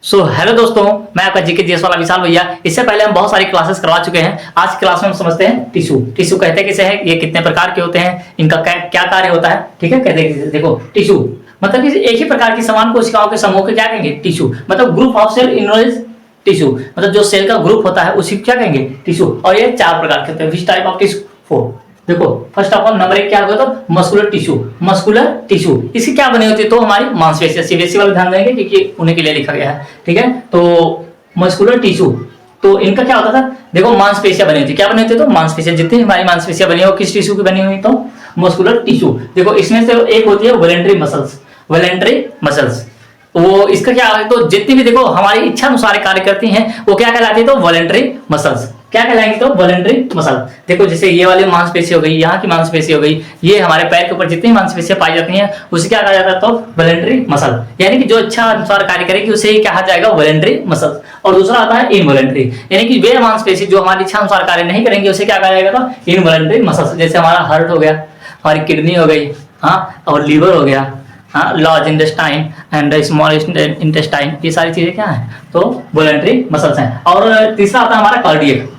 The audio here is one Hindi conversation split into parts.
हेलो दोस्तों, मैं आपका जीके जीएस वाला विशाल भैया। इससे पहले हम बहुत सारी क्लासेस करवा चुके हैं। आज की क्लास में हम समझते हैं टिश्यू। टिश्यू कहते हैं किसे है, ये कितने प्रकार के होते हैं, इनका क्या कार्य होता है। ठीक है, कहते हैं देखो टिश्यू मतलब कि एक ही प्रकार की समान कोशिकाओं के समूह को क्या कहेंगे, टिश्यू। मतलब group of cell involves tissue, मतलब जो सेल का ग्रुप होता है उसी क्या कहेंगे, टिश्यू। और ये चार प्रकार के होते हैं। Which type of tissue? 4। देखो फर्स्ट ऑफ ऑल नंबर 1 क्या होगा, तो मस्कुलर टिश्यू। मस्कुलर टिश्यू इसकी क्या बनी होती है, तो हमारी मांसपेशियां। सीबीएसई वाले ध्यान देंगे क्योंकि उन्हीं के लिए लिखा गया है। ठीक है, तो मस्कुलर टिश्यू, तो इनका क्या होता था, देखो मांसपेशियां बनी होती है। क्या बनी होती है, तो मांसपेशियां। जितनी हमारी मांसपेशियां बनी हो किस टिश्यू की बनी हुई, तो मस्कुलर टिश्यू। देखो इसमें से एक होती है वॉलेंटरी मसल्स। वॉलेंटरी मसल्स वो इसका क्या है, तो जितनी भी देखो हमारी इच्छा अनुसार कार्य करती हैं वो क्या कहलाती है, तो वॉलेंटरी मसल्स। क्या कहलाएंगे, तो वॉलेंटरी मसल। देखो जैसे ये वाली मांसपेशी हो गई, यहाँ की मांसपेशी हो गई, ये हमारे पैर के ऊपर जितनी मांसपेशियां पाई जाती हैं उसे क्या कहा जाता है, तो वॉलेंटरी मसल। यानी कि जो इच्छा अनुसार कार्य करेगी उसे ही कहा जाएगा वॉलेंटरी मसल। और दूसरा आता है इनवॉलेंटरी, यानी कि वे मांसपेशी जो हमारी इच्छा अनुसार कार्य नहीं करेंगे उसे क्या कहा जाएगा, तो इनवॉलेंटरी मसल। जैसे हमारा हार्ट हो गया, हमारी किडनी हो गई, हाँ, और लीवर हो गया, large intestine and small intestine, ये सारी चीजें क्या है, तो वॉलेंटरी मसल्स हैं। और तीसरा आता है हमारा कार्डियक।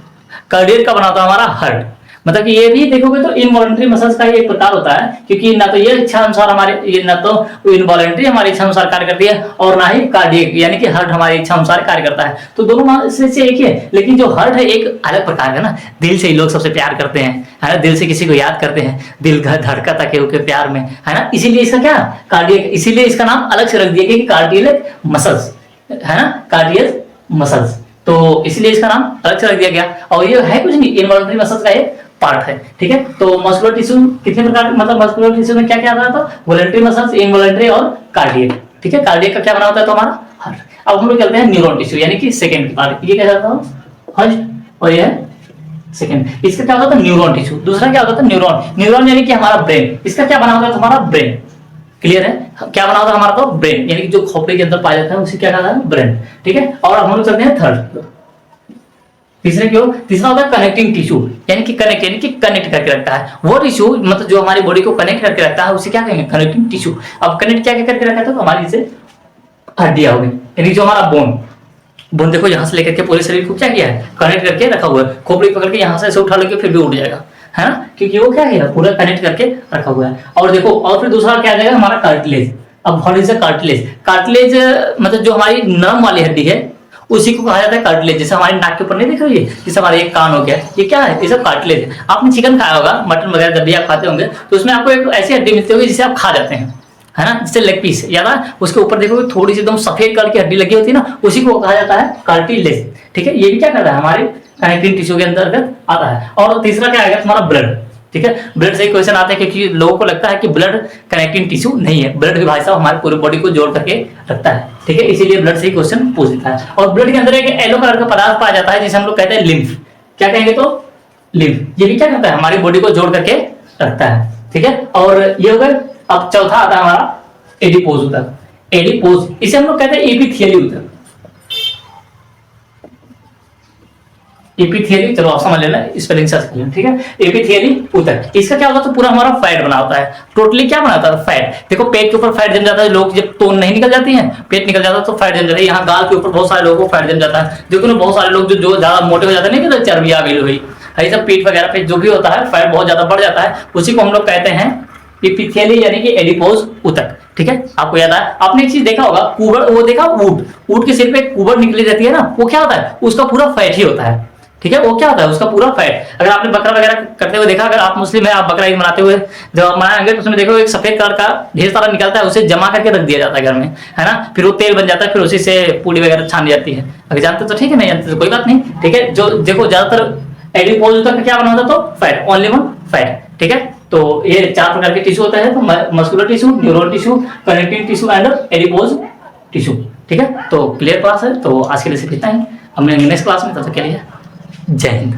कार्डियक का बना होता है हमारा हार्ट। मतलब कि ये भी देखोगे तो इनवॉलेंटरी मसल्स का ही एक प्रकार होता है, क्योंकि ना तो ये इच्छा अनुसार हमारे, ये ना तो इनवॉलेंटरी हमारी इच्छा अनुसार कार्य करती है और ना ही कार्डियक यानी कि हार्ट हमारी इच्छा अनुसार कार्य करता है। तो दोनों से एक ही है, लेकिन जो हार्ट है एक अलग प्रकार का ना। दिल से ही लोग सबसे प्यार करते हैं, है ना, दिल से किसी को याद करते हैं, दिल धड़कता के प्यार में, है ना। इसीलिए इसका क्या कार्डियक, इसीलिए इसका नाम अलग से रख दिया गया कि कार्डियक मसल्स, है ना, कार्डियक मसल्स। तो इसलिए इसका नाम अलग से रख दिया गया। और ये है कुछ नहीं, इनवॉल्यूंटरी मसल्स का एक पार्ट है। ठीक है, तो मस्कुलर टिश्यू कितने प्रकार, मतलब मस्कुलर टिश्यू में क्या क्या आता है, तो वॉलेंटरी मसल्स, इनवॉलेंटरी और कार्डियक। ठीक है, कार्डियक का क्या बना होता है, तो हमारा हार्ट। अब हम लोग चलते हैं न्यूरॉन टिश्यू, यानी कि सेकंड पार्ट। ये क्या जाता है, फर्स्ट, और ये सेकंड। इसका क्या होता है, न्यूरॉन टिश्यू। दूसरा क्या होता है, न्यूरॉन। न्यूरॉन यानी कि हमारा ब्रेन। इसका क्या बना होता है, हमारा ब्रेन। क्लियर है, क्या बना होता है हमारा, तो ब्रेन, यानी कि जो खोपड़ी के अंदर पाया जाता है उसे क्या कहता है, ब्रेन। ठीक है, और अब हम लोग चलते हैं थर्ड, तीसरे क्यों, तीसरा होता है कनेक्टिंग टिश्यू, यानी कि कनेक्ट, यानी कि कनेक्ट करके रखता है। वो टिश्यू मतलब जो हमारी बॉडी को कनेक्ट करके रखता है उसे क्या कहेंगे, कनेक्टिंग टिश्यू। अब कनेक्ट क्या करके रखा है, तो हमारी जैसे हड्डियां हो गई, यानी जो हमारा बोन देखो यहाँ से लेकर के पूरे शरीर को क्या किया है, कनेक्ट करके रखा हुआ है। खोपड़ी पकड़ के यहाँ से उठा लेके फिर भी उठ जाएगा, है ना, क्योंकि वो क्या है, पूरा कनेक्ट करके रखा हुआ है। और देखो, और फिर दूसरा क्या आ जाएगा, हमारा कार्टिलेज। अब what is the cartilage? Cartilage मतलब जो हमारी नरम वाली हड्डी है उसी को कहा जाता है कार्टिलेज। जैसे हमारे नाक के ऊपर नहीं दिख रही है, जैसे हमारा एक कान हो गया, ये क्या है, ये सब कार्टिलेज है। आपने चिकन खाया होगा, मटन वगैरह जब भी आप खाते होंगे तो उसमें आपको एक ऐसी हड्डी मिलती होगी जिसे आप खा जाते हैं, है ना, जैसे लेग पीस, याद है, उसके ऊपर देखोगे थोड़ी सी एकदम सफेद कलर की हड्डी लगी होती है ना, उसी को कहा जाता है कार्टिलेज। ठीक है, ये भी क्या करता है, हमारे कनेक्टिंग टिश्यू के अंतर्गत आता है। और तीसरा क्या आएगा, तुम्हारा ब्लड। ठीक है, ब्लड से क्वेश्चन आते हैं क्योंकि लोगों को लगता है कि ब्लड कनेक्टिंग टिश्यू नहीं है। ब्लड भी भाई साहब हमारे पूरी बॉडी को जोड़ करके रखता है। ठीक है, इसीलिए ब्लड से ही क्वेश्चन पूछ देता है। और ब्लड के अंदर एक येलो कलर का पदार्थ पाया जाता है जिसे हम लोग कहते हैं लिम्फ। क्या कहेंगे, तो लिम्फ। ये भी क्या करता है, हमारी बॉडी को जोड़ करके रखता है। ठीक है, और ये हो गया। अब चौथा आता है हमारा एडिपोज ऊतक। एडिपोज, इसे हम लोग कहते हैं एपिथेलियली ऊतक। एपिथेलियली, चलो आप समझ लेना, स्पेलिंग सर्च कर लेना। ठीक है, एपिथेलियली ऊतक, इसका क्या होता है, तो पूरा हमारा फैट बना होता है। टोटली क्या बनाता है, फैट। देखो पेट के ऊपर फैट जम जाता है, लोग जब तोन नहीं निकल जाती है, पेट निकल जाता है तो फैट जम जाता है। यहाँ गाल के ऊपर बहुत सारे लोगों को फैट जम जाता है। देखो ना, बहुत सारे लोग जो ज्यादा मोटे हो जाते हैं, नहीं, चर्बी आ गई हुई, ऐसा पीठ वगैरह पे जो भी होता है, फैट बहुत ज्यादा बढ़ जाता है, उसी को हम लोग कहते हैं एपिथेलियली यानी कि एडिपोज ऊतक। ठीक है, आपको याद है, आपने एक चीज देखा होगा, कुबर, वो देखा, ऊंट के सिर पे कुबर निकली रहती है ना, वो क्या होता है, उसका पूरा फैट ही होता है। ठीक है, वो क्या होता है, उसका पूरा फैट। अगर आपने बकरा वगैरह करते हुए देखा, अगर आप मुस्लिम है, आप बकरा ईद मनाते हुए जब आप मनाएंगे तो उसमें देखो एक सफेद कलर का ढेर सारा निकलता है, उसे जमा करके रख दिया जाता है घर में, है ना, फिर वो तेल बन जाता है, फिर उसी से पूड़ी वगैरह छानी जाती है। अगर जानते तो ठीक है, नहीं जानते तो कोई बात नहीं। ठीक है, जो देखो ज्यादातर एडिपोज तक क्या बना होता है, तो फैट, ओनली वन फैट। ठीक है, तो ये चार प्रकार के टिश्यू होते हैं, तो muscular tissue, neuron tissue, connecting tissue and adipose tissue. ठीक है, तो क्लियर क्लास है। तो आज के लिए सिर्फ इतना ही, हमने नेक्स्ट क्लास में, तब तक के लिए जय हिंद।